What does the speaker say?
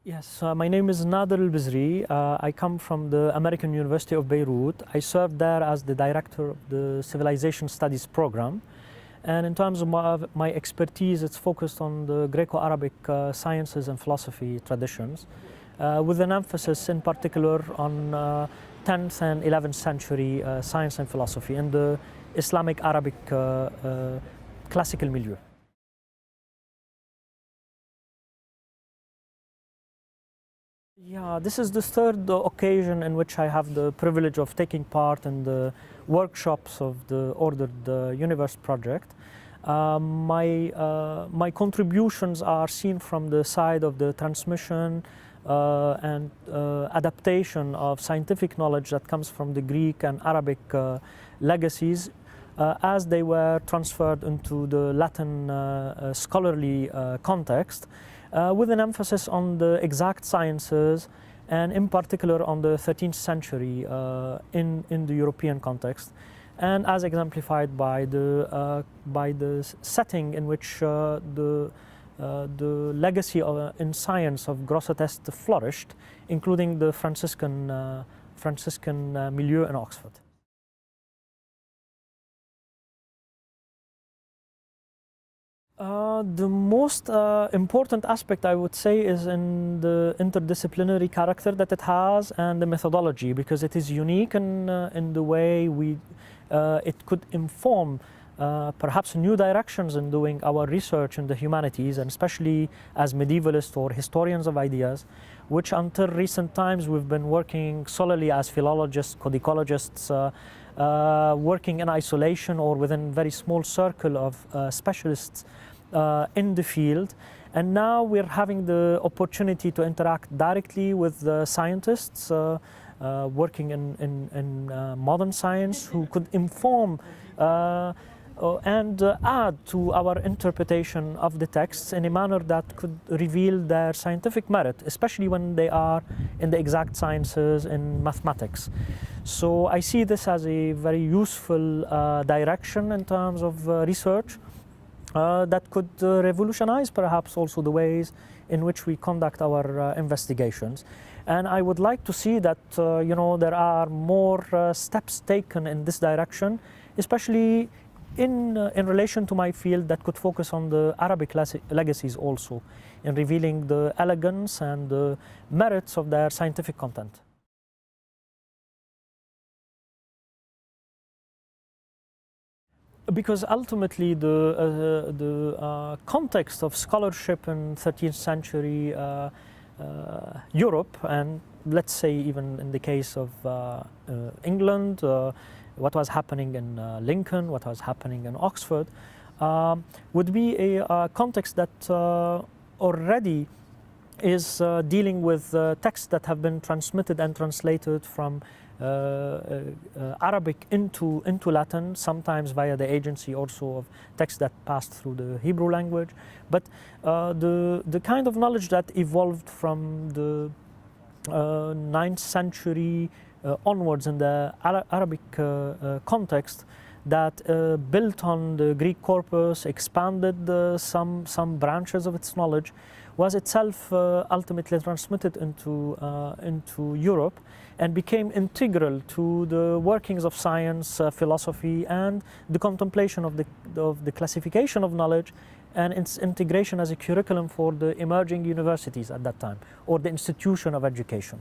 Yes, my name is Nader El Bizri. I come from the American University of Beirut. I served there as the director of the Civilization Studies program. And in terms of my expertise, it's focused on the Greco-Arabic sciences and philosophy traditions, with an emphasis in particular on 10th and 11th century science and philosophy in the Islamic Arabic classical milieu. Yeah, this is the third occasion in which I have the privilege of taking part in the workshops of the Ordered Universe project. My contributions are seen from the side of the transmission and adaptation of scientific knowledge that comes from the Greek and Arabic legacies as they were transferred into the Latin scholarly context. With an emphasis on the exact sciences and in particular on the 13th century in the European context, and as exemplified by the setting in which the legacy in science of Grosseteste flourished, including the Franciscan milieu in Oxford. The most important aspect, I would say, is in the interdisciplinary character that it has and the methodology, because it is unique in the way it could inform perhaps new directions in doing our research in the humanities, and especially as medievalists or historians of ideas, which until recent times we've been working solely as philologists, codicologists, working in isolation or within a very small circle of specialists in the field. And now we're having the opportunity to interact directly with the scientists working in modern science, who could inform and add to our interpretation of the texts in a manner that could reveal their scientific merit, especially when they are in the exact sciences, in mathematics. So I see this as a very useful direction in terms of research that could revolutionize perhaps also the ways in which we conduct our investigations. And I would like to see that there are more steps taken in this direction, especially in relation to my field that could focus on the Arabic legacies also, in revealing the elegance and the merits of their scientific content. Because ultimately the context of scholarship in 13th century Europe, and let's say even in the case of England, what was happening in Lincoln, what was happening in Oxford, would be a context that already is dealing with texts that have been transmitted and translated from Arabic into Latin, sometimes via the agency also of texts that passed through the Hebrew language. But the kind of knowledge that evolved from the 9th century onwards in the Arabic context, that built on the Greek corpus, expanded some branches of its knowledge, was itself ultimately transmitted into Europe and became integral to the workings of science, philosophy, and the contemplation of the classification of knowledge and its integration as a curriculum for the emerging universities at that time, or the institution of education.